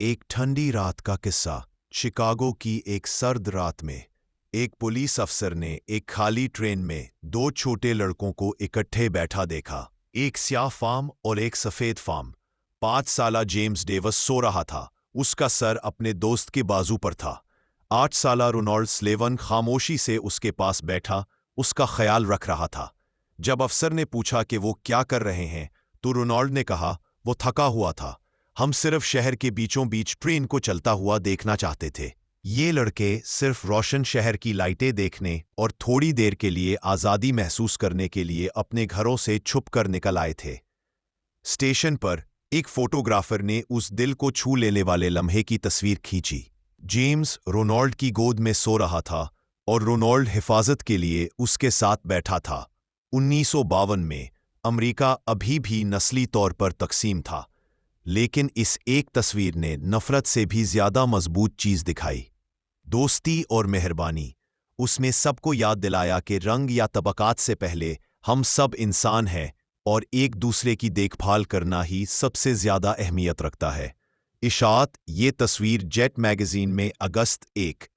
एक ठंडी रात का किस्सा। शिकागो की एक सर्द रात में एक पुलिस अफसर ने एक खाली ट्रेन में दो छोटे लड़कों को इकट्ठे बैठा देखा। एक स्याह फार्म और एक सफ़ेद फार्म। 5 साला जेम्स डेवस सो रहा था। उसका सर अपने दोस्त के बाजू पर था। 8 साला रोनाल्ड स्लेवन खामोशी से उसके पास बैठा उसका ख्याल रख रहा था। जब अफसर ने पूछा कि वो क्या कर रहे हैं तो रोनाल्ड ने कहा, वो थका हुआ था। हम सिर्फ शहर के बीचों बीच ट्रेन को चलता हुआ देखना चाहते थे। ये लड़के सिर्फ रोशन शहर की लाइटें देखने और थोड़ी देर के लिए आज़ादी महसूस करने के लिए अपने घरों से छुपकर निकल आए थे। स्टेशन पर एक फोटोग्राफर ने उस दिल को छू लेने वाले लम्हे की तस्वीर खींची। जेम्स रोनाल्ड की गोद में सो रहा था और रोनाल्ड हिफाजत के लिए उसके साथ बैठा था। 1952 में अमेरिका अभी भी नस्ली तौर पर तकसीम था, लेकिन इस एक तस्वीर ने नफरत से भी ज्यादा मजबूत चीज दिखाई, दोस्ती और मेहरबानी। उसमें सबको याद दिलाया कि रंग या तबकात से पहले हम सब इंसान हैं और एक दूसरे की देखभाल करना ही सबसे ज्यादा अहमियत रखता है। इशात ये तस्वीर जेट मैगजीन में अगस्त 1,